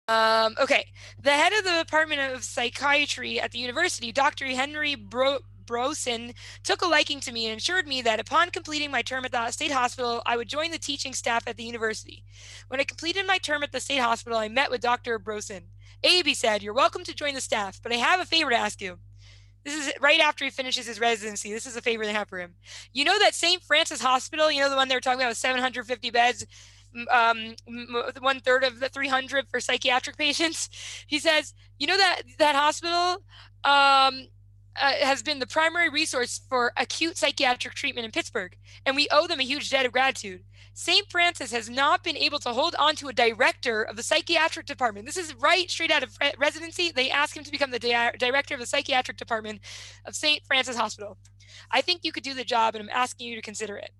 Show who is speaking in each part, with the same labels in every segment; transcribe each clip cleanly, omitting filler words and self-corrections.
Speaker 1: Okay. The head of the Department of Psychiatry at the university, Dr. Henry Brosen, took a liking to me and assured me that upon completing my term at the state hospital, I would join the teaching staff at the university. When I completed my term at the state hospital, I met with Dr. Brosen. Abe, he said, "You're welcome to join the staff, but I have a favor to ask you." This is right after he finishes his residency. This is a favor they have for him. You know that St. Francis Hospital, you know, the one they were talking about with 750 beds, one third of the 300 for psychiatric patients. He says, you know that hospital has been the primary resource for acute psychiatric treatment in Pittsburgh, and we owe them a huge debt of gratitude. St. Francis has not been able to hold on to a director of the psychiatric department. This is right straight out of residency. They asked him to become the director of the psychiatric department of St. Francis Hospital. I think you could do the job, and I'm asking you to consider it.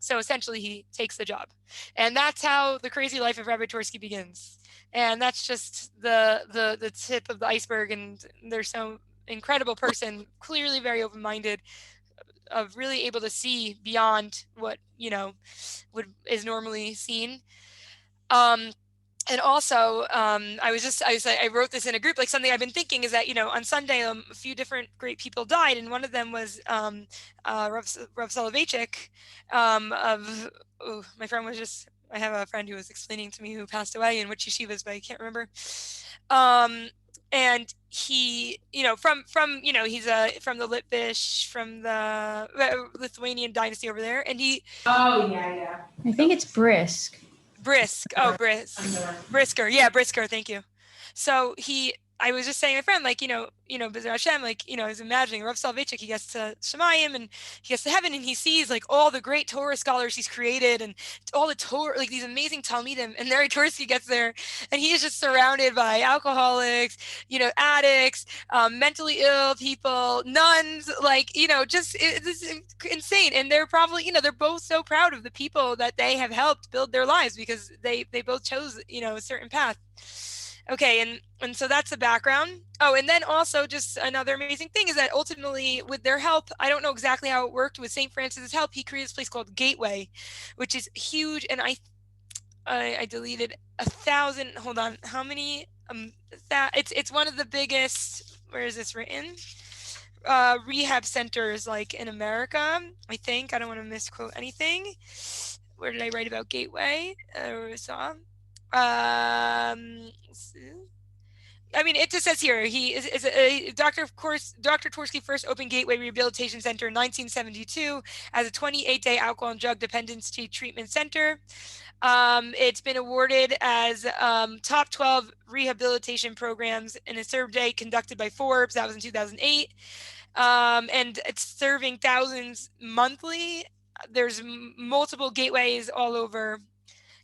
Speaker 1: So essentially, he takes the job. And that's how the crazy life of Rabbi Twerski begins. And that's just the tip of the iceberg. And there's some incredible person, clearly very open-minded, of really able to see beyond what, you know, is normally seen. And also, I wrote this in a group, like something I've been thinking is that, you know, on Sunday, a few different great people died. And one of them was Rav Soloveitchik my friend was just, I have a friend who was explaining to me who passed away in which yeshivas, but I can't remember. And he, you know, from you know, he's from the Litvish, from the Lithuanian dynasty over there. And he,
Speaker 2: Oh, yeah.
Speaker 3: I think it's Brisk.
Speaker 1: Brisker. Yeah, Brisker. Thank you. So I was just saying to my friend, like, you know, B'ezras Hashem, like, you know, I was imagining Rav Soloveitchik, he gets to Shemayim and he gets to heaven and he sees like all the great Torah scholars he's created and all the Torah, like these amazing Talmidim, and Larry Twerski gets there and he is just surrounded by alcoholics, you know, addicts, mentally ill people, nuns, like, you know, just this is insane. And they're probably, you know, they're both so proud of the people that they have helped build their lives because they both chose, you know, a certain path. Okay, and so that's the background. Oh, and then also just another amazing thing is that ultimately with their help, I don't know exactly how it worked with St. Francis's help, he created this place called Gateway, which is huge. And I deleted 1,000, hold on, how many, it's one of the biggest, where is this written? Rehab centers like in America, I think. I don't want to misquote anything. Where did I write about Gateway? I mean, it just says here, he is Dr. Twerski first opened Gateway Rehabilitation Center in 1972 as a 28-day alcohol and drug dependency treatment center. It's been awarded as top 12 rehabilitation programs in a survey conducted by Forbes. That was in 2008. And it's serving thousands monthly. There's multiple gateways all over.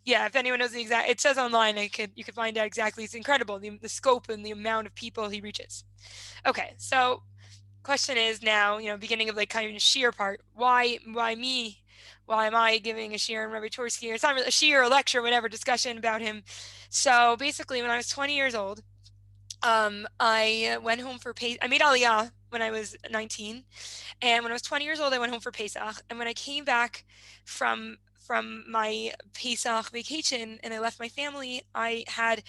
Speaker 1: Yeah, if anyone knows the exact, it says online, you could find out exactly. It's incredible, the scope and the amount of people he reaches. Okay, so question is now, you know, beginning of like kind of a shiur part. Why me? Why am I giving a shiur on Rabbi Twerski? It's not really a shiur, a lecture, whatever, discussion about him. So basically, when I was 20 years old, I went home for I made Aliyah when I was 19, and when I was 20 years old, I went home for Pesach. And when I came back from my Pesach vacation and I left my family, I had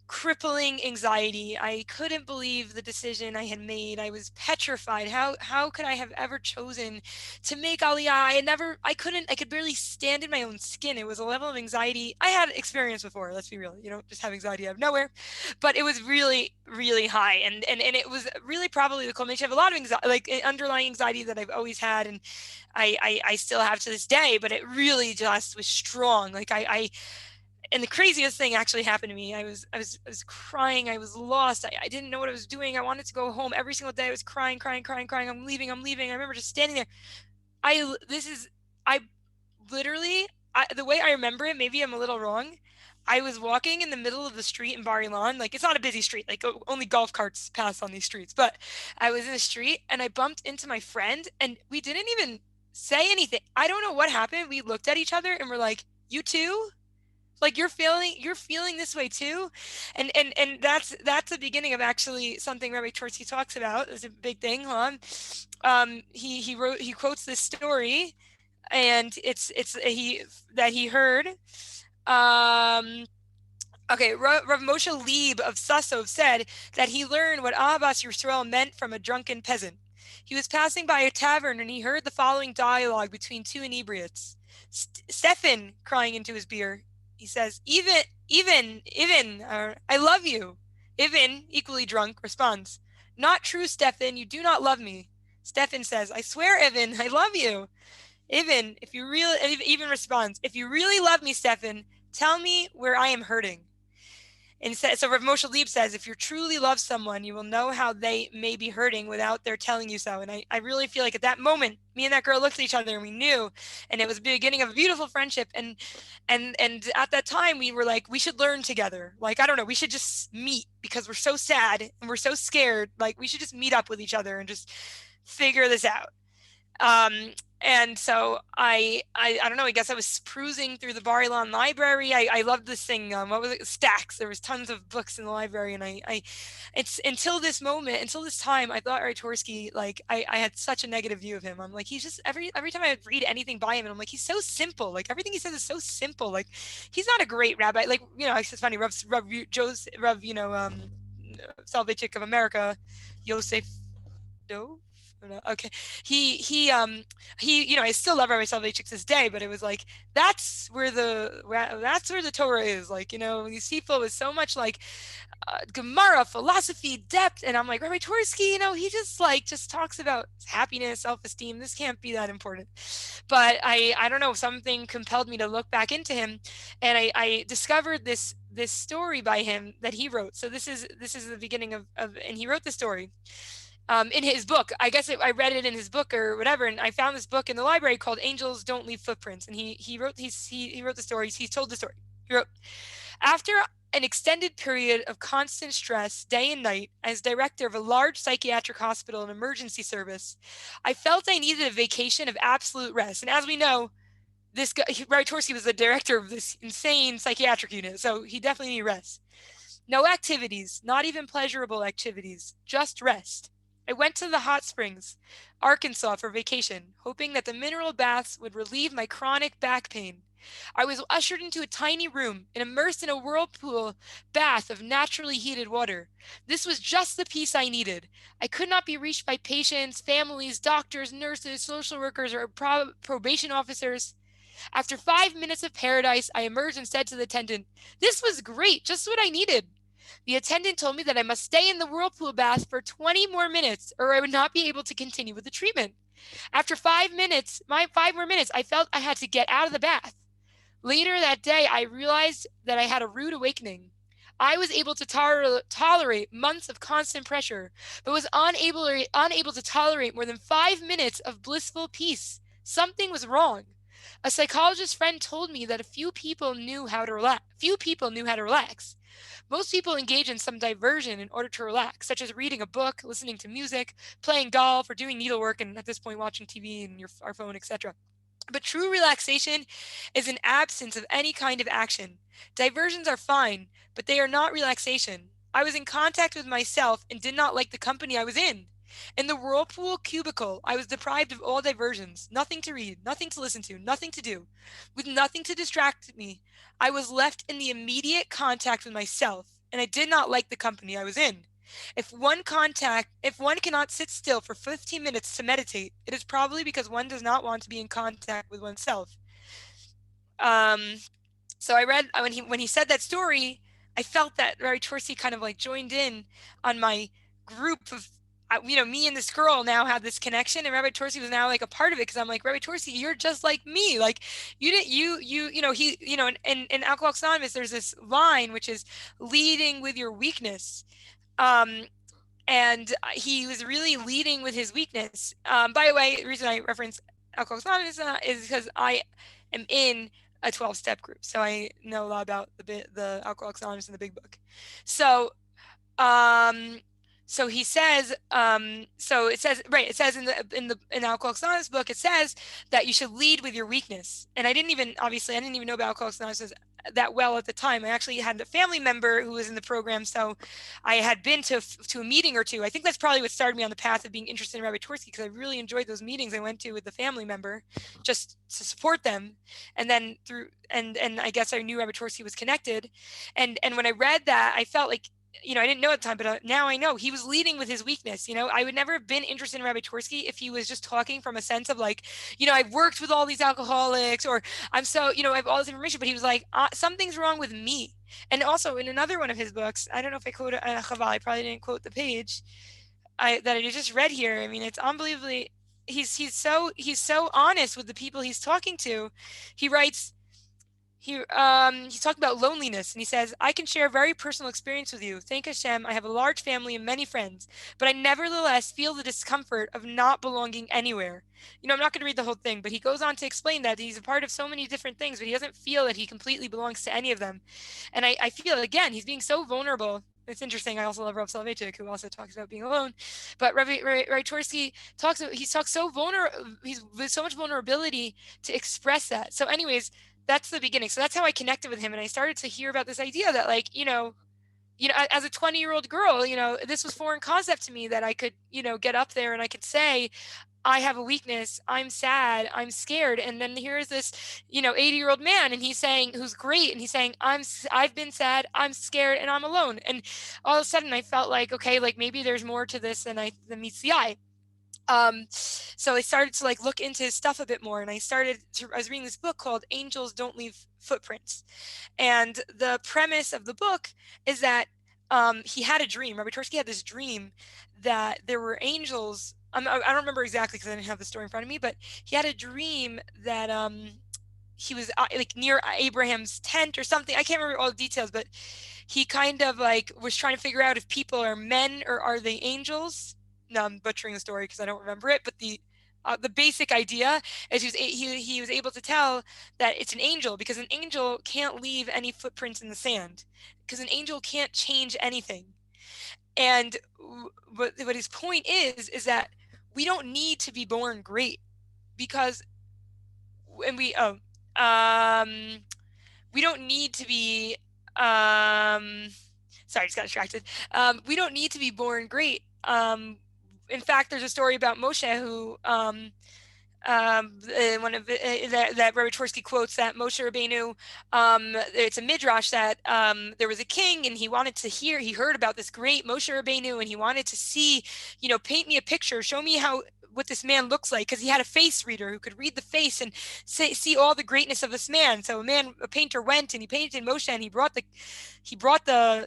Speaker 1: crippling anxiety. I couldn't believe the decision I had made. I was petrified. How could I have ever chosen to make Aliyah? I could barely stand in my own skin. It was a level of anxiety I had experienced before. Let's be real. You don't just have anxiety out of nowhere, but it was really, really high. And it was really probably the culmination of a lot of anxiety, like underlying anxiety that I've always had. And I still have to this day, but it really just was strong. Like and the craziest thing actually happened to me. I was crying. I was lost. I didn't know what I was doing. I wanted to go home every single day. I was crying. I'm leaving. I remember just standing there. The way I remember it, maybe I'm a little wrong. I was walking in the middle of the street in Bar Ilan. Like, it's not a busy street. Like, only golf carts pass on these streets. But I was in the street and I bumped into my friend and we didn't even say anything. I don't know what happened. We looked at each other and we're like, you too? Like, you're feeling this way too? And that's the beginning of actually something Rabbi Twerski talks about. It's a big thing, huh? He quotes this story, and it's he heard Okay, Rav Moshe Lieb of Sassov said that he learned what Ahavas Yisrael meant from a drunken peasant. He was passing by a tavern and he heard the following dialogue between two inebriates. Stefan, crying into his beer, he says, Even, I love you. Ivan, equally drunk, responds, Not true, Stefan, you do not love me. Stefan says, I swear, Ivan, I love you. Ivan, if you really, Ivan responds, If you really love me, Stefan, tell me where I am hurting. And so Rav Moshe Lieb says, if you truly love someone, you will know how they may be hurting without their telling you so. And I really feel like at that moment, me and that girl looked at each other and we knew, and it was the beginning of a beautiful friendship. And at that time, we were like, we should learn together. Like, I don't know, we should just meet because we're so sad and we're so scared. Like, we should just meet up with each other and just figure this out. And so I don't know, I guess I was cruising through the Bar Ilan library. I loved this thing. What was it? Stacks. There was tons of books in the library. And it's until this moment, until this time, I thought Twerski, like, I had such a negative view of him. I'm like, he's just, every time I read anything by him, and I'm like, he's so simple. Like, everything he says is so simple. Like, he's not a great rabbi. Like, it's funny, Rav, Soloveitchik of America, Yosef, no, okay. He, I still love Rabbi Soloveitchik to this day, but it was like that's where the Torah is. Like, these people with so much like Gemara, philosophy, depth, and I'm like, Rabbi Twerski, he just talks about happiness, self-esteem. This can't be that important. But I don't know, something compelled me to look back into him, and I discovered this story by him that he wrote. So this is the beginning of and he wrote the story in his book. I guess I read it in his book or whatever, and I found this book in the library called "Angels Don't Leave Footprints." And he wrote the stories. He told the story. He wrote, after an extended period of constant stress, day and night, as director of a large psychiatric hospital and emergency service, I felt I needed a vacation of absolute rest. And as we know, this guy, Rabbi Twerski, was the director of this insane psychiatric unit, so he definitely needed rest. No activities, not even pleasurable activities, just rest. I went to the hot springs, Arkansas, for vacation, hoping that the mineral baths would relieve my chronic back pain. I was ushered into a tiny room and immersed in a whirlpool bath of naturally heated water. This was just the peace I needed. I could not be reached by patients, families, doctors, nurses, social workers, or probation officers. After 5 minutes of paradise, I emerged and said to the attendant, "This was great, just what I needed." The attendant told me that I must stay in the whirlpool bath for 20 more minutes or I would not be able to continue with the treatment. After 5 minutes, my 5 more minutes, I felt I had to get out of the bath. Later that day, I realized that I had a rude awakening. I was able to tolerate months of constant pressure, but was unable to tolerate more than 5 minutes of blissful peace. Something was wrong. A psychologist friend told me that few people knew how to relax. Most people engage in some diversion in order to relax, such as reading a book, listening to music, playing golf, or doing needlework, and at this point watching TV and our phone, etc. But true relaxation is an absence of any kind of action. Diversions are fine, but they are not relaxation. I was in contact with myself and did not like the company I was in. In the whirlpool cubicle, I was deprived of all diversions, nothing to read, nothing to listen to, nothing to do. With nothing to distract me, I was left in the immediate contact with myself, and I did not like the company I was in. If one cannot sit still for 15 minutes to meditate, it is probably because one does not want to be in contact with oneself. Um, so I read when he said that story, I felt that Rabbi Twerski kind of like joined in on my group of me and this girl now had this connection, and Rabbi Twerski was now like a part of it because I'm like, Rabbi Twerski, you're just like me. Like you didn't he in Alcoholics Anonymous there's this line which is leading with your weakness. And he was really leading with his weakness. By the way, the reason I reference Alcoholics Anonymous is because I am in a 12-step group, so I know a lot about the Alcoholics Anonymous in the Big Book. So So he says, so it says, right, it says in Alcoholics Anonymous book, it says that you should lead with your weakness. And I didn't even know about Alcoholics Anonymous that well at the time. I actually had a family member who was in the program, so I had been to a meeting or two. I think that's probably what started me on the path of being interested in Rabbi Twerski, because I really enjoyed those meetings I went to with the family member, just to support them. And then and I guess I knew Rabbi Twerski was connected. And when I read that, I felt like, I didn't know at the time, but now I know he was leading with his weakness. I would never have been interested in Rabbi Twerski if he was just talking from a sense of like, I've worked with all these alcoholics, or I'm so, I have all this information, but he was like, something's wrong with me. And also in another one of his books, I don't know if I quoted Chaval, I probably didn't quote the page that I just read here. I mean, it's unbelievably, he's so honest with the people he's talking to. He writes, he's talking about loneliness, and he says, I can share a very personal experience with you. Thank Hashem, I have a large family and many friends, but I nevertheless feel the discomfort of not belonging anywhere. I'm not going to read the whole thing, but he goes on to explain that he's a part of so many different things, but he doesn't feel that he completely belongs to any of them. And I feel, again, he's being so vulnerable. It's interesting. I also love Rav Soloveitchik, who also talks about being alone. But Rabbi Twerski talks so he's with so much vulnerability to express that. So anyways, that's the beginning. So that's how I connected with him. And I started to hear about this idea that, like, as a 20-year-old girl, this was foreign concept to me, that I could, get up there and I could say, I have a weakness. I'm sad. I'm scared. And then here's this, 80-year-old man, and he's saying, who's great. And he's saying, I've been sad. I'm scared, and I'm alone. And all of a sudden I felt like, okay, like maybe there's more to this than meets the eye. So I started to like look into his stuff a bit more, and I was reading this book called Angels Don't Leave Footprints. And the premise of the book is that he had a dream. Rabbi Twerski had this dream that there were angels. I don't remember exactly because I didn't have the story in front of me, but he had a dream that he was like near Abraham's tent or something. I can't remember all the details, but he kind of like was trying to figure out if people are men or are they angels. No, I'm butchering the story because I don't remember it, but the basic idea is he was able to tell that it's an angel, because an angel can't leave any footprints in the sand, because an angel can't change anything. And what his point is that we don't need to be born great, because we don't need to be sorry, I just got distracted. We don't need to be born great. In fact, there's a story about Moshe who one of that Rabbi Twerski quotes, that Moshe Rabbeinu, it's a midrash that there was a king, and he heard about this great Moshe Rabbeinu, and he wanted to see, paint me a picture, show me what this man looks like, because he had a face reader who could read the face and see all the greatness of this man. So a painter went and he painted Moshe, and he brought the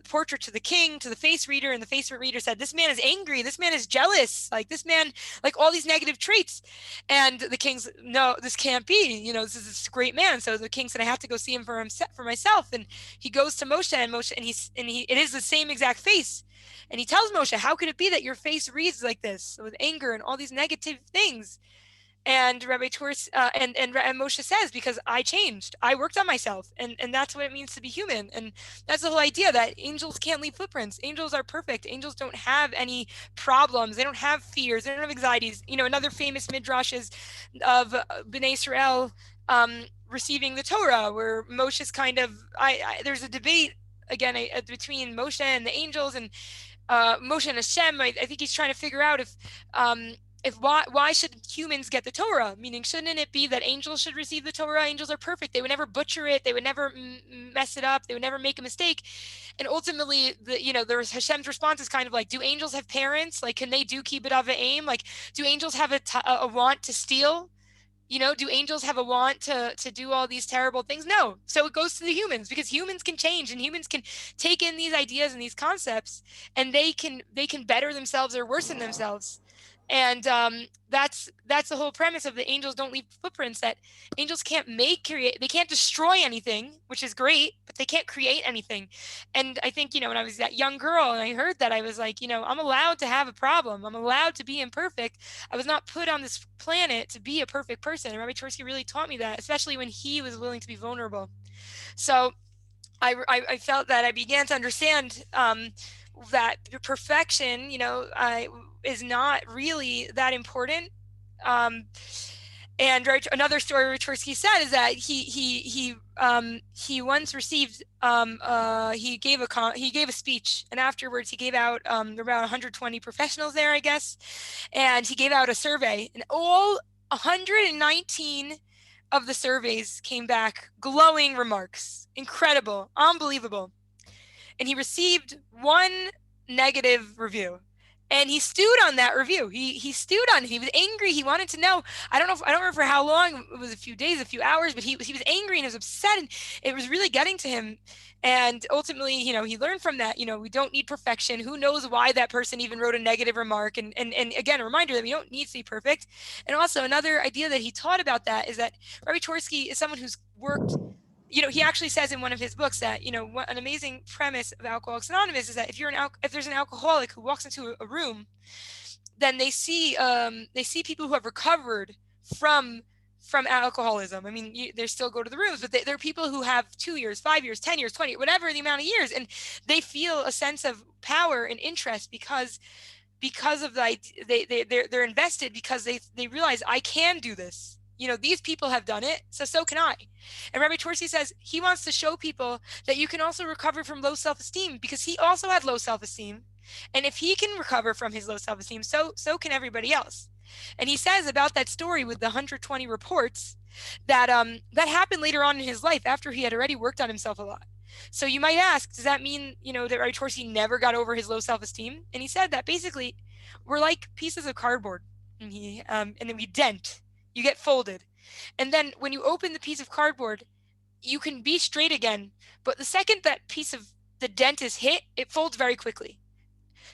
Speaker 1: portrait to the king, to the face reader, and the face reader said, this man is angry, this man is jealous, like this man, like all these negative traits. And the king's, no, this can't be, this is this great man. So the king said, I have to go see him for myself. And he goes to Moshe, and it is the same exact face. And he tells Moshe, how could it be that your face reads like this, with anger and all these negative things? And Rabbi Twerski and Moshe says, because I changed, I worked on myself, and that's what it means to be human. And that's the whole idea, that angels can't leave footprints. Angels are perfect. Angels don't have any problems. They don't have fears. They don't have anxieties. Another famous midrash is of Bnei Israel receiving the Torah, where Moshe's kind of there's a debate again between Moshe and the angels, and Moshe and Hashem. I think he's trying to figure out if why should humans get the Torah? Meaning, shouldn't it be that angels should receive the Torah? Angels are perfect. They would never butcher it. They would never mess it up. They would never make a mistake. And ultimately, there's Hashem's response is kind of like, do angels have parents? Like, can they do kibbud av v'aim? Like, do angels have a want to steal? Do angels have a want to do all these terrible things? No. So it goes to the humans, because humans can change, and humans can take in these ideas and these concepts, and they can better themselves or worsen themselves. And that's the whole premise of the angels don't leave footprints, that angels can't they can't destroy anything, which is great, but they can't create anything. And I think, when I was that young girl and I heard that, I was like, I'm allowed to have a problem. I'm allowed to be imperfect. I was not put on this planet to be a perfect person. And Rabbi Twerski really taught me that, especially when he was willing to be vulnerable. So I felt that I began to understand perfection, is not really that important. And another story Twerski said is that he once received he gave a speech, and afterwards he gave out around 120 professionals there, I guess, and he gave out a survey, and all 119 of the surveys came back glowing remarks, incredible, unbelievable, and he received one negative review. And he stewed on that review. He stewed on it. He was angry. He wanted to know. I don't remember for how long. It was a few days, a few hours, but he was angry and he was upset, and it was really getting to him. And ultimately, he learned from that. We don't need perfection. Who knows why that person even wrote a negative remark? And again, a reminder that we don't need to be perfect. And also another idea that he taught about that is that Rabbi Twerski is someone who's worked. He actually says in one of his books that, an amazing premise of Alcoholics Anonymous is that if there's an alcoholic who walks into a room, then they see people who have recovered from alcoholism. I mean, they still go to the rooms, but they're people who have 2 years, 5 years, 10 years, 20, whatever the amount of years, and they feel a sense of power and interest because of they're invested, because they realize, I can do this. These people have done it, so can I. And Rabbi Twerski says he wants to show people that you can also recover from low self-esteem, because he also had low self-esteem. And if he can recover from his low self-esteem, so can everybody else. And he says about that story with the 120 reports that that happened later on in his life, after he had already worked on himself a lot. So you might ask, does that mean, that Rabbi Twerski never got over his low self-esteem? And he said that basically we're like pieces of cardboard, and then we dent. You get folded. And then when you open the piece of cardboard, you can be straight again. But the second that piece of the dent is hit, it folds very quickly.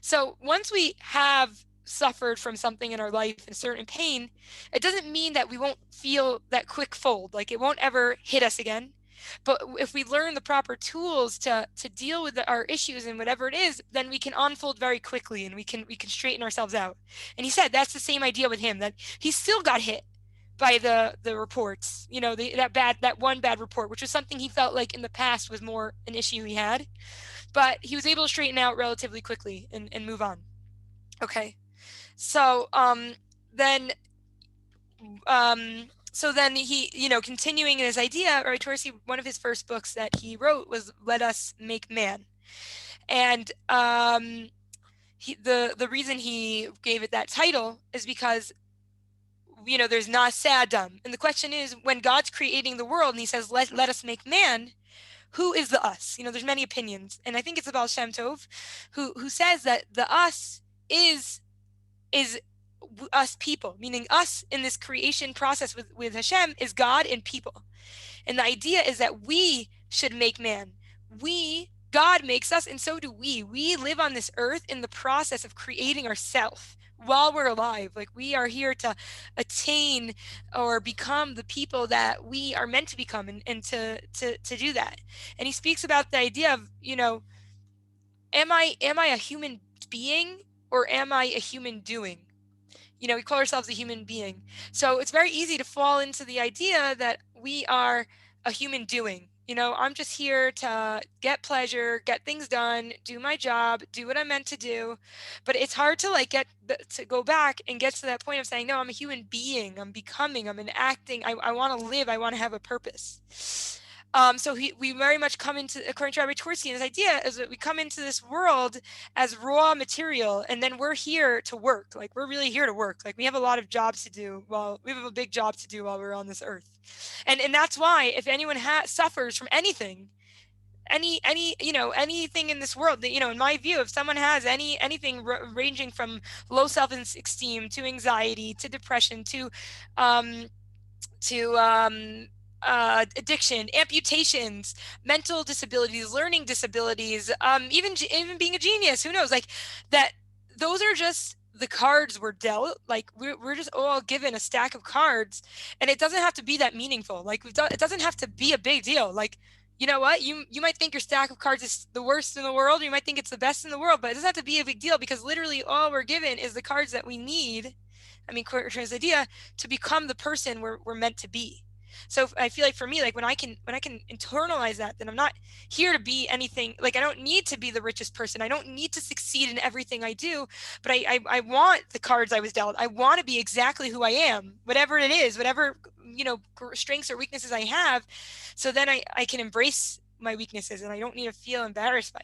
Speaker 1: So once we have suffered from something in our life and certain pain, it doesn't mean that we won't feel that quick fold. Like, it won't ever hit us again. But if we learn the proper tools to deal with our issues and whatever it is, then we can unfold very quickly, and we can straighten ourselves out. And he said that's the same idea with him, that he still got hit by the reports, that one bad report, which was something he felt like in the past was more an issue he had, but he was able to straighten out relatively quickly and move on. Okay. So then he, continuing in his idea, Rabbi Twerski, one of his first books that he wrote was Let Us Make Man. And the reason he gave it that title is because there's Na'aseh Adam. And the question is, when God's creating the world and he says, let us make man, who is the us? There's many opinions. And I think it's the Baal Shem Tov who says that the us is us people, meaning us in this creation process with Hashem is God and people. And the idea is that we should make man. God makes us, and so do we. We live on this earth in the process of creating ourselves while we're alive. Like, we are here to attain or become the people that we are meant to become, and to do that. And he speaks about the idea of, am I a human being, or am I a human doing? We call ourselves a human being. So it's very easy to fall into the idea that we are a human doing. I'm just here to get pleasure, get things done, do my job, do what I'm meant to do. But it's hard to to go back and get to that point of saying, no, I'm a human being, I'm becoming, I'm enacting, I want to live, I want to have a purpose. So we very much come into, according to Rabbi Twerski, his idea is that we come into this world as raw material, and then we're here to work. Like, we're really here to work. Like, we have a lot of jobs to do. We have a big job to do while we're on this earth. And that's why, if anyone suffers from anything, anything in this world, that, in my view, if someone has anything ranging from low self-esteem to anxiety to depression to addiction, amputations, mental disabilities, learning disabilities, even being a genius, who knows, like that, those are just the cards we're dealt. Like, we're just all given a stack of cards, and it doesn't have to be that meaningful. Like, it doesn't have to be a big deal. Like, you know what, you might think your stack of cards is the worst in the world, or you might think it's the best in the world, but it doesn't have to be a big deal, because literally all we're given is the cards that we need, according to his idea, to become the person we're meant to be. So I feel like for me, like when I can internalize that, then I'm not here to be anything. Like I don't need to be the richest person. I don't need to succeed in everything I do, but I want the cards I was dealt. I want to be exactly who I am, whatever it is, whatever, you know, strengths or weaknesses I have. So then I can embrace my weaknesses and I don't need to feel embarrassed by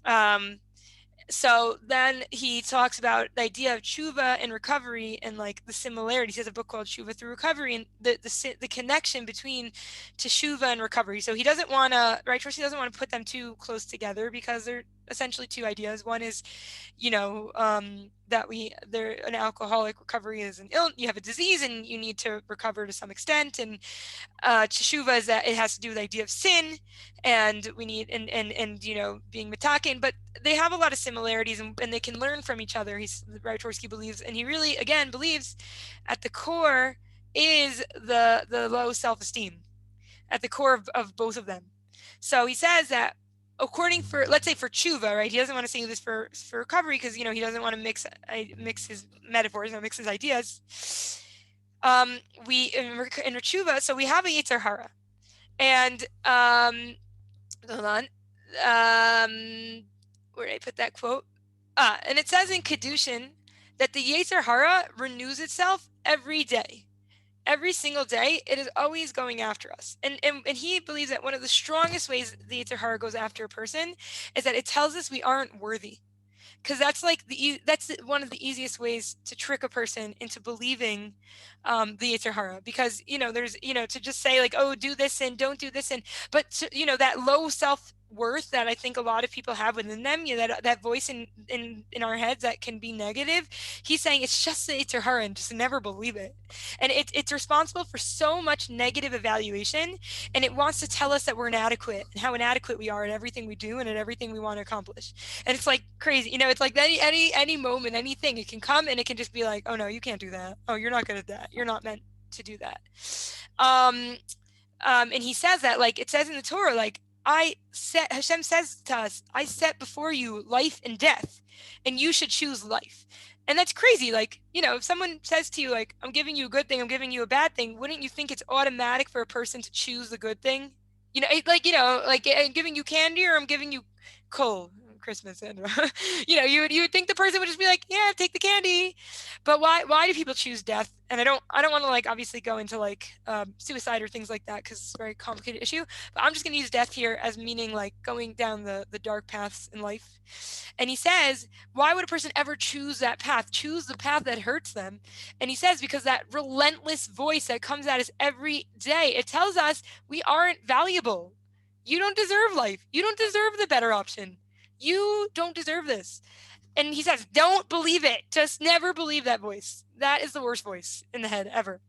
Speaker 1: them. So then he talks about the idea of tshuva and recovery and like the similarities. He has a book called Tshuva Through Recovery and the connection between teshuva and recovery. So he doesn't want to, right? Trudge doesn't want to put them too close together because they're essentially two ideas. One is, you know, that an alcoholic recovery is you have a disease and you need to recover to some extent. And teshuva is that it has to do with the idea of sin, and we need and you know, being mitaken, but they have a lot of similarities and they can learn from each other. Rabbi Twerski believes, and he really again believes, at the core is the low self-esteem at the core of both of them. So he says that according for, let's say for tshuva, right? He doesn't want to say this for recovery because, you know, he doesn't want to mix his metaphors or mix his ideas. We in tshuva, so we have a yetzer hara, and hold on, where did I put that quote? And it says in Kedushin that the yetzer hara renews itself every day. Every single day, it is always going after us. And he believes that one of the strongest ways the yetzer hara goes after a person is that it tells us we aren't worthy. Because that's like that's one of the easiest ways to trick a person into believing the yetzer hara. Because, you know, there's, you know, to just say like, oh, do this and don't do this, and but to, you know, that low self-worth that I think a lot of people have within them, you know, that voice in our heads that can be negative. He's saying it's just the yetzer hara and just never believe it. And it's responsible for so much negative evaluation, and it wants to tell us that we're inadequate and how inadequate we are at everything we do and at everything we want to accomplish. And it's like crazy, you know, it's like any moment, anything, it can come and it can just be like, oh no, you can't do that. Oh, you're not good at that. You're not meant to do that. And he says that, like it says in the Torah, like Hashem says to us, I set before you life and death, and you should choose life. And that's crazy. Like, you know, if someone says to you, like, I'm giving you a good thing, I'm giving you a bad thing, wouldn't you think it's automatic for a person to choose the good thing? You know, like, you know, like I'm giving you candy or I'm giving you coal. Christmas, and you know, you would think the person would just be like, yeah, take the candy. But why do people choose death? And I don't want to like obviously go into like suicide or things like that because it's a very complicated issue. But I'm just going to use death here as meaning like going down the dark paths in life. And he says, why would a person ever choose that path? Choose the path that hurts them. And he says, because that relentless voice that comes at us every day, it tells us we aren't valuable. You don't deserve life. You don't deserve the better option. You don't deserve this. And he says, don't believe it. Just never believe that voice. That is the worst voice in the head ever.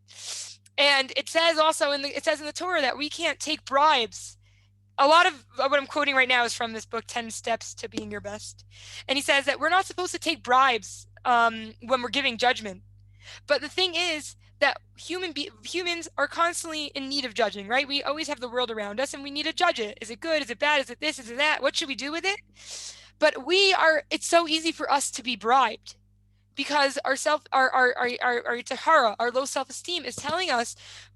Speaker 1: And it says also in the Torah that we can't take bribes. A lot of what I'm quoting right now is from this book, 10 Steps to Being Your Best. And he says that we're not supposed to take bribes when we're giving judgment. But the thing is that humans are constantly in need of judging, right? We always have the world around us and we need to judge it. Is it good? Is it bad? Is it this? Is it that? What should we do with it? But it's so easy for us to be bribed because our tahara, our low self-esteem is telling us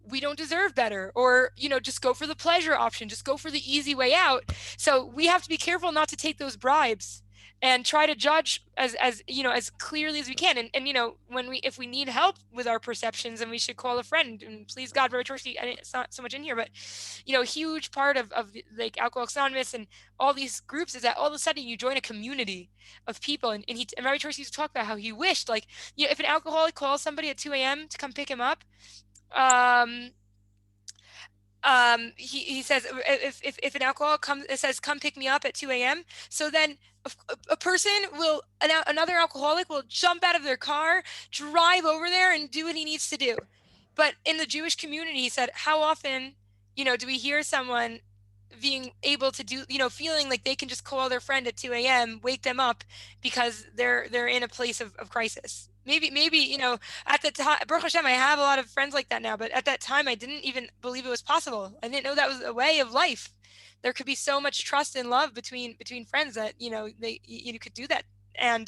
Speaker 1: we don't deserve better, or, you know, just go for the pleasure option, just go for the easy way out. So we have to be careful not to take those bribes and try to judge as you know, as clearly as we can. And you know, if we need help with our perceptions, then we should call a friend. And please God, Rabbi Twerski, it's not so much in here, but you know, a huge part of like Alcoholics Anonymous and all these groups is that all of a sudden you join a community of people. And Rabbi Twerski used to talk about how he wished, like, you know, if an alcoholic calls somebody at 2 a.m. to come pick him up, he says if an alcoholic comes, it says come pick me up at 2 a.m. So then another alcoholic will jump out of their car, drive over there and do what he needs to do. But in the Jewish community, he said, how often, you know, do we hear someone being able to do, you know, feeling like they can just call their friend at 2 a.m., wake them up because they're in a place of crisis. Maybe, you know, at the time, Baruch Hashem, I have a lot of friends like that now, but at that time, I didn't even believe it was possible. I didn't know that was a way of life. There could be so much trust and love between friends that, you know, you could do that And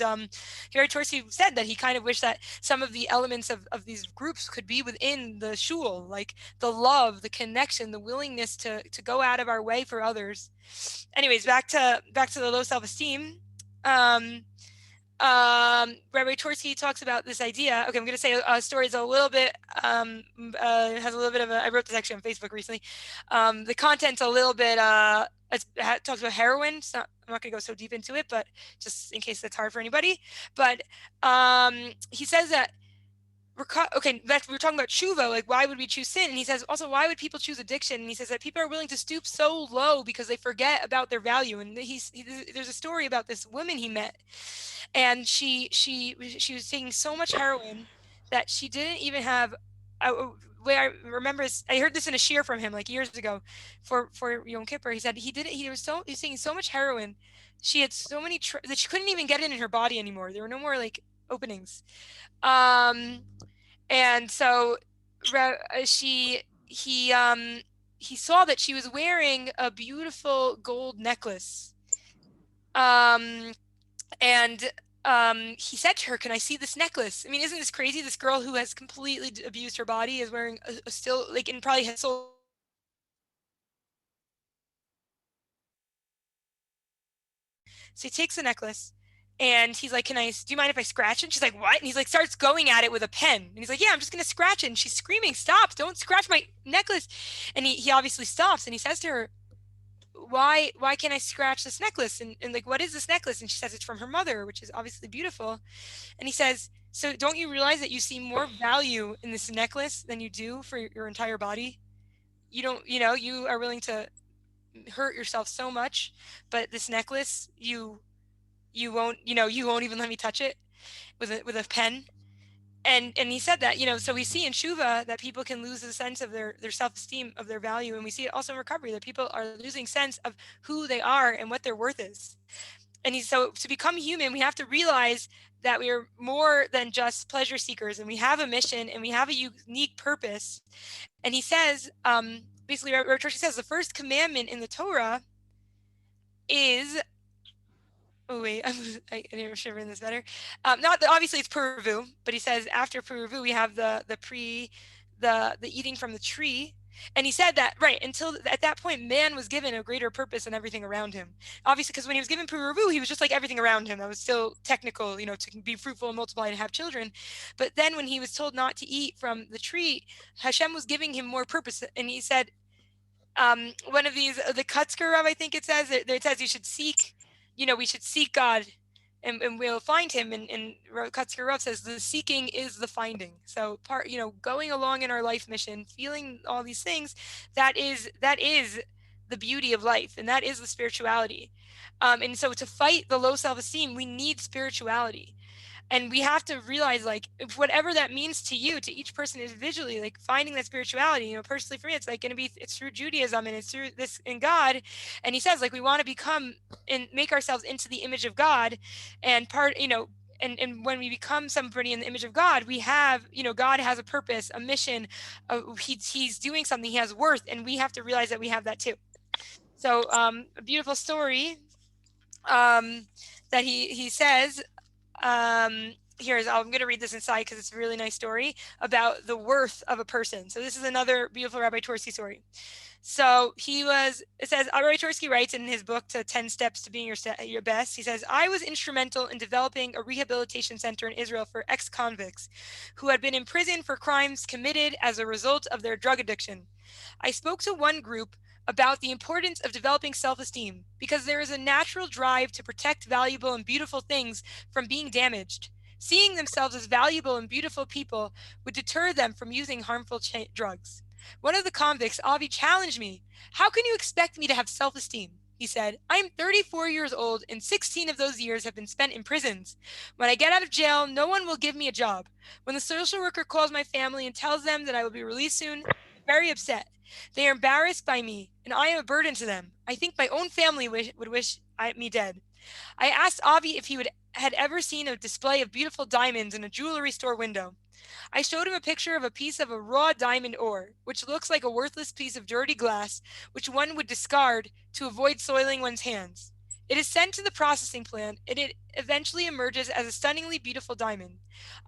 Speaker 1: Gary Torsky said that he kind of wished that some of the elements of these groups could be within the shul, like the love, the connection, the willingness to go out of our way for others. Anyways, back to the low self-esteem. Rabbi Twerski talks about this idea. Okay, I'm going to say a story is a little bit, has a little bit of I wrote this actually on Facebook recently. The content's a little bit, it talks about heroin. So I'm not going to go so deep into it, but just in case that's hard for anybody. But he says that, okay, we're talking about tshuva, like why would we choose sin? And he says also, why would people choose addiction? And he says that people are willing to stoop so low because they forget about their value. And there's a story about this woman he met, and she was taking so much heroin that she didn't even have. Way I remember, I heard this in a shiur from him like years ago, for Yom Kippur. He said he was taking so much heroin, she had so many that she couldn't even get it in her body anymore. There were no more like openings. And so he saw that she was wearing a beautiful gold necklace. And he said to her, "Can I see this necklace?" I mean, isn't this crazy? This girl who has completely abused her body is wearing a still, like, and probably has sold. So he takes the necklace and he's like, do you mind if I scratch it? And she's like, what? And he's like, starts going at it with a pen. And he's like, yeah, I'm just going to scratch it. And she's screaming, stop, don't scratch my necklace. And he obviously stops and he says to her, why can't I scratch this necklace? And like, what is this necklace? And she says it's from her mother, which is obviously beautiful. And he says, so don't you realize that you see more value in this necklace than you do for your entire body? You don't, you are willing to hurt yourself so much, but this necklace, you won't, you won't even let me touch it with a pen. And he said that, so we see in tshuva that people can lose the sense of their self-esteem, of their value. And we see it also in recovery, that people are losing sense of who they are and what their worth is. And so to become human, we have to realize that we are more than just pleasure seekers, and we have a mission and we have a unique purpose. And he says, basically, Rabbi Trudge says the first commandment in the Torah is, oh wait, I should have written this better. Not that obviously it's puravu, but he says after puravu we have the eating from the tree. And he said that, right, until at that point, man was given a greater purpose than everything around him. Obviously, because when he was given puravu, he was just like everything around him. That was still technical, to be fruitful and multiply and have children. But then when he was told not to eat from the tree, Hashem was giving him more purpose. And he said, one of these, the Kutzker of, I think it says, it says you should seek, we should seek God and we'll find him. And Kutzker Rav says the seeking is the finding. So going along in our life mission, feeling all these things, that is the beauty of life. And that is the spirituality. And so to fight the low self-esteem, we need spirituality. And we have to realize, like, whatever that means to you, to each person individually, like finding that spirituality, personally for me, it's like going to be, it's through Judaism and it's through this in God. And he says, like, we want to become and make ourselves into the image of God, and and when we become somebody in the image of God, we have, God has a purpose, a mission, he's doing something, he has worth, and we have to realize that we have that too. So a beautiful story that he says, I'm going to read this inside because it's a really nice story about the worth of a person. So this is another beautiful Rabbi Twerski story. So it says, Rabbi Twerski writes in his book, to 10 Steps to Being Your Best, he says, I was instrumental in developing a rehabilitation center in Israel for ex-convicts who had been imprisoned for crimes committed as a result of their drug addiction. I spoke to one group about the importance of developing self-esteem because there is a natural drive to protect valuable and beautiful things from being damaged. Seeing themselves as valuable and beautiful people would deter them from using harmful drugs. One of the convicts, Avi, challenged me. How can you expect me to have self-esteem? He said, I am 34 years old and 16 of those years have been spent in prisons. When I get out of jail, no one will give me a job. When the social worker calls my family and tells them that I will be released soon, I'm very upset. They are embarrassed by me, and I am a burden to them. I think my own family would wish me dead. I asked Avi if he had ever seen a display of beautiful diamonds in a jewelry store window. I showed him a picture of a piece of a raw diamond ore, which looks like a worthless piece of dirty glass, which one would discard to avoid soiling one's hands. It is sent to the processing plant, and it eventually emerges as a stunningly beautiful diamond.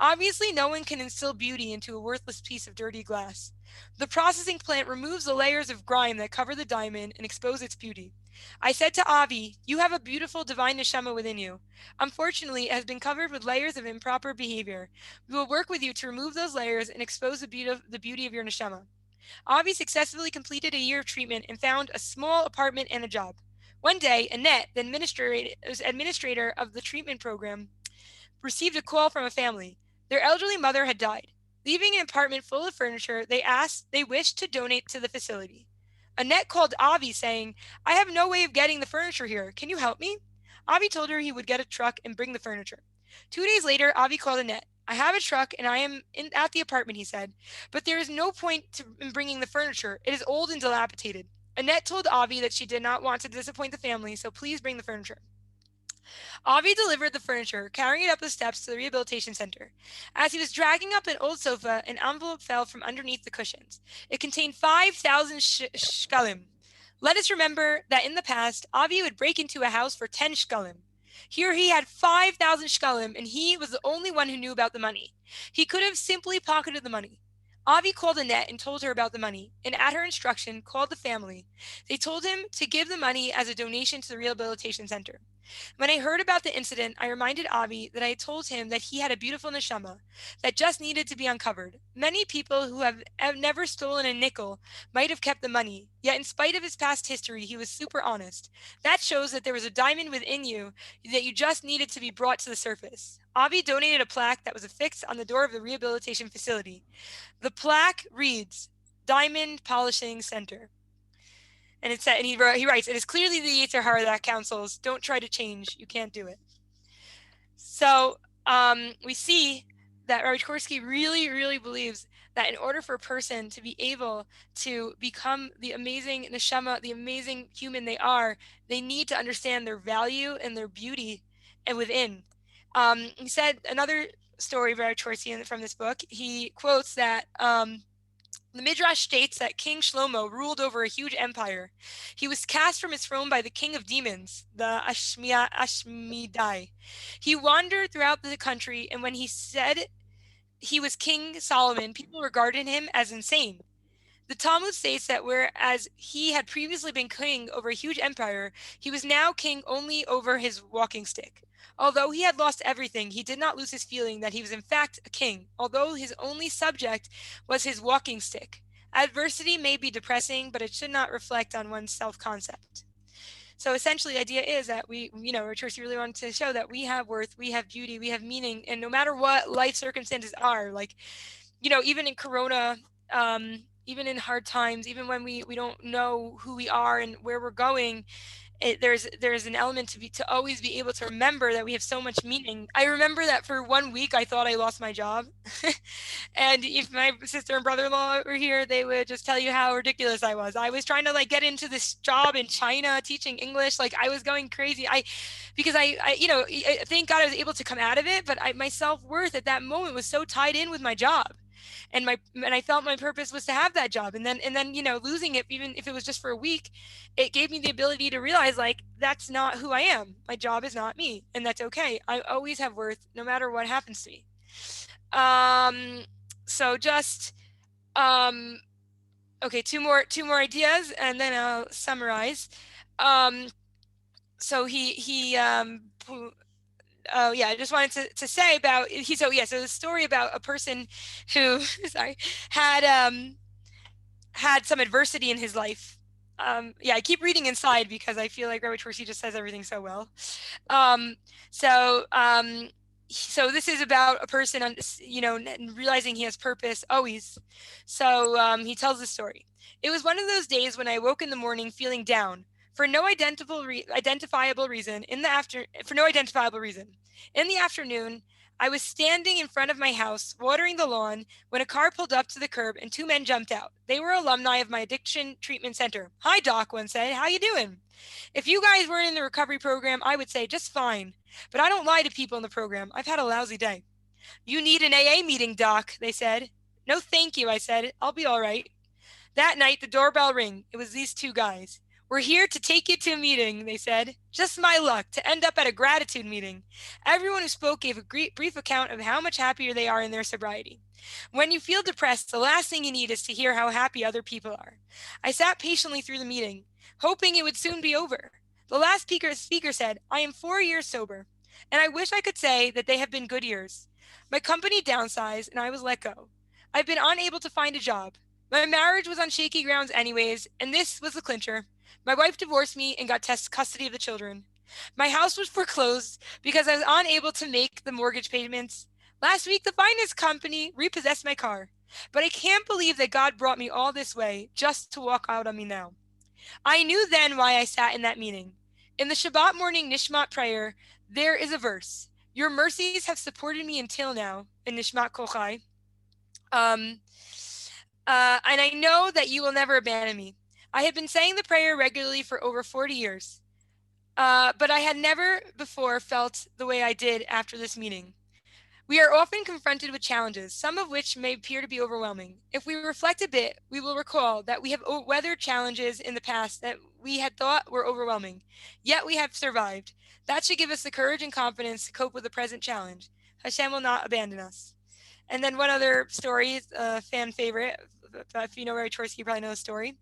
Speaker 1: Obviously, no one can instill beauty into a worthless piece of dirty glass. The processing plant removes the layers of grime that cover the diamond and expose its beauty. I said to Avi, "You have a beautiful divine neshama within you. Unfortunately, it has been covered with layers of improper behavior. We will work with you to remove those layers and expose the beauty of your neshama." Avi successfully completed a year of treatment and found a small apartment and a job. One day, Annette, the administrator of the treatment program, received a call from a family. Their elderly mother had died. Leaving an apartment full of furniture, they wished to donate to the facility. Annette called Avi saying, "I have no way of getting the furniture here. Can you help me?" Avi told her he would get a truck and bring the furniture. 2 days later, Avi called Annette. "I have a truck and I am at the apartment," he said, "but there is no point in bringing the furniture. It is old and dilapidated." Annette told Avi that she did not want to disappoint the family, so please bring the furniture. Avi delivered the furniture, carrying it up the steps to the rehabilitation center. As he was dragging up an old sofa, an envelope fell from underneath the cushions. It contained 5,000 shkalim. Let us remember that in the past, Avi would break into a house for 10 shkalim. Here he had 5,000 shkalim, and he was the only one who knew about the money. He could have simply pocketed the money. Avi called Annette and told her about the money, and at her instruction, called the family. They told him to give the money as a donation to the rehabilitation center. When I heard about the incident, I reminded Avi that I had told him that he had a beautiful neshama that just needed to be uncovered. Many people who have never stolen a nickel might have kept the money, yet in spite of his past history, he was super honest. That shows that there was a diamond within you that you just needed to be brought to the surface. Avi donated a plaque that was affixed on the door of the rehabilitation facility. The plaque reads, "Diamond Polishing Center." And it said, and he writes, "It is clearly the Yetzer Hara that counsels. Don't try to change. You can't do it." So we see that Rabbi Twerski really, really believes that in order for a person to be able to become the amazing neshama, the amazing human they are, they need to understand their value and their beauty and within. He said another story of Rabbi Twerski from this book. He quotes that the Midrash states that King Shlomo ruled over a huge empire. He was cast from his throne by the king of demons, the Ashmidai. He wandered throughout the country, and when he said he was King Solomon, people regarded him as insane. The Talmud states that whereas he had previously been king over a huge empire, he was now king only over his walking stick. Although he had lost everything, he did not lose his feeling that he was in fact a king, although his only subject was his walking stick. Adversity may be depressing, but it should not reflect on one's self-concept. So essentially, the idea is that Trudge really wanted to show that we have worth, we have beauty, we have meaning, and no matter what life circumstances are, like, even in Corona, even in hard times, even when we don't know who we are and where we're going, there's an element to always be able to remember that we have so much meaning. I remember that for 1 week I thought I lost my job, and if my sister and brother-in-law were here, they would just tell you how ridiculous I was. I was trying to get into this job in China teaching English. I was going crazy. Because I thank God I was able to come out of it, but my self-worth at that moment was so tied in with my job. And I felt my purpose was to have that job, and then losing it, even if it was just for a week, it gave me the ability to realize that's not who I am. My job is not me, and that's okay. I always have worth no matter what happens to me. So just okay, two more ideas, and then I'll summarize. So oh yeah, I just wanted to say about so the story about a person who sorry had some adversity in his life. I keep reading inside because I feel like Rabbi Twerski just says everything so well. So this is about a person realizing he has purpose always. So he tells the story. "It was one of those days when I woke in the morning feeling down for no identifiable reason. In the afternoon, I was standing in front of my house, watering the lawn, when a car pulled up to the curb and two men jumped out. They were alumni of my addiction treatment center. 'Hi, Doc,' one said. 'How you doing?' If you guys weren't in the recovery program, I would say just fine. But I don't lie to people in the program. I've had a lousy day.' 'You need an AA meeting, Doc,' they said. 'No, thank you,' I said. 'I'll be all right.' That night, the doorbell rang. It was these two guys. We're here to take you to a meeting, they said. Just my luck to end up at a gratitude meeting. Everyone who spoke gave a brief account of how much happier they are in their sobriety. When you feel depressed, the last thing you need is to hear how happy other people are. I sat patiently through the meeting, hoping it would soon be over. The last speaker said, I am 4 years sober, and I wish I could say that they have been good years. My company downsized, and I was let go. I've been unable to find a job. My marriage was on shaky grounds anyways, and this was the clincher. My wife divorced me and got custody of the children. My house was foreclosed because I was unable to make the mortgage payments. Last week, the finance company repossessed my car. But I can't believe that God brought me all this way just to walk out on me now. I knew then why I sat in that meeting. In the Shabbat morning Nishmat prayer, there is a verse. Your mercies have supported me until now, in Nishmat Kochai. And I know that you will never abandon me. I have been saying the prayer regularly for over 40 years, but I had never before felt the way I did after this meeting. We are often confronted with challenges, some of which may appear to be overwhelming. If we reflect a bit, we will recall that we have weathered challenges in the past that we had thought were overwhelming, yet we have survived. That should give us the courage and confidence to cope with the present challenge. Hashem will not abandon us. And then one other story, fan favorite, if you know Rabbi Twerski, you probably know the story,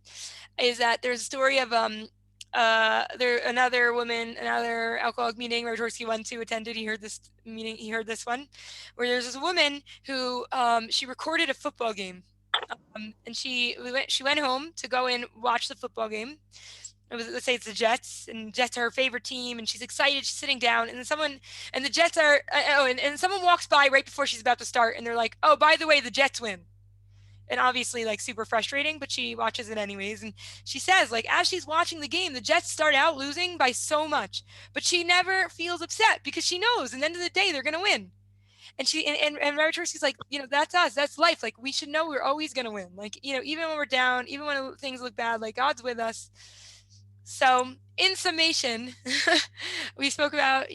Speaker 1: is that there's a story of another woman, another alcoholic meeting Rabbi Twerski went to, attended. He heard this meeting, he heard this one, where there's this woman who she recorded a football game, and she went home to go and watch the football game. It was, let's say it's the Jets, and Jets are her favorite team, and she's excited. She's sitting down, and then the Jets are, and someone walks by right before she's about to start, and they're like, oh, by the way, the Jets win. And obviously, like, super frustrating, but she watches it anyways. And she says, like, as she's watching the game, the Jets start out losing by so much, but she never feels upset because she knows at the end of the day, they're going to win. And Rabbi Twerski's like, that's us, that's life. Like, we should know we're always going to win. Like, even when we're down, even when things look bad, like, God's with us. So in summation, we spoke about,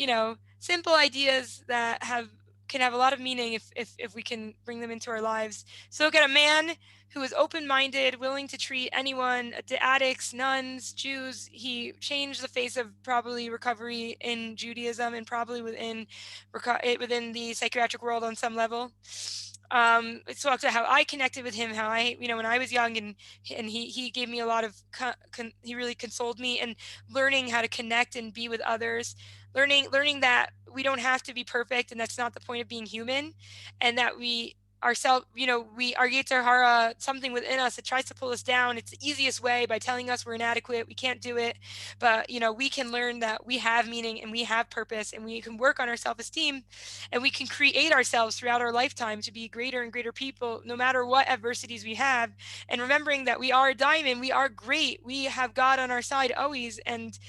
Speaker 1: simple ideas that can have a lot of meaning if we can bring them into our lives. So look at a man who is open-minded, willing to treat anyone, addicts, nuns, Jews. He changed the face of probably recovery in Judaism and probably within the psychiatric world on some level. It's talked about how I connected with him, how I, when I was young, and he gave me a lot of, he really consoled me, and learning how to connect and be with others, learning that we don't have to be perfect, and that's not the point of being human, and that we ourselves, our Yetzer Hara, something within us that tries to pull us down. It's the easiest way by telling us we're inadequate, we can't do it. But, we can learn that we have meaning and we have purpose, and we can work on our self-esteem, and we can create ourselves throughout our lifetime to be greater and greater people, no matter what adversities we have. And remembering that we are a diamond, we are great. We have God on our side always. And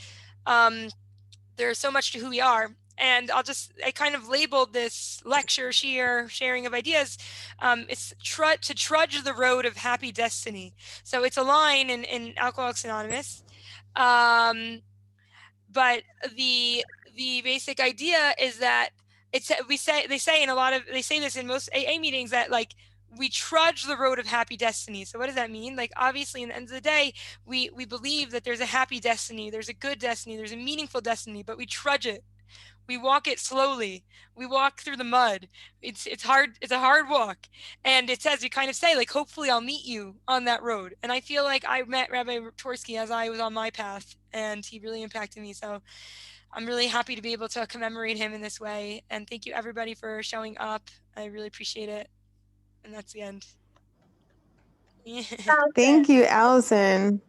Speaker 1: there's so much to who we are. And I kind of labeled this lecture, sharing of ideas. It's to trudge the road of happy destiny. So it's a line in Alcoholics Anonymous. But the basic idea is that they say this in most AA meetings, that like we trudge the road of happy destiny. So what does that mean? Like, obviously, in the end of the day, we believe that there's a happy destiny, there's a good destiny, there's a meaningful destiny, but we trudge it. We walk it slowly. We walk through the mud. It's hard. It's a hard walk. And it says, we kind of say, like, hopefully I'll meet you on that road. And I feel like I met Rabbi Twerski as I was on my path, and he really impacted me. So I'm really happy to be able to commemorate him in this way. And thank you, everybody, for showing up. I really appreciate it. And that's the end.
Speaker 2: Thank you, Allison.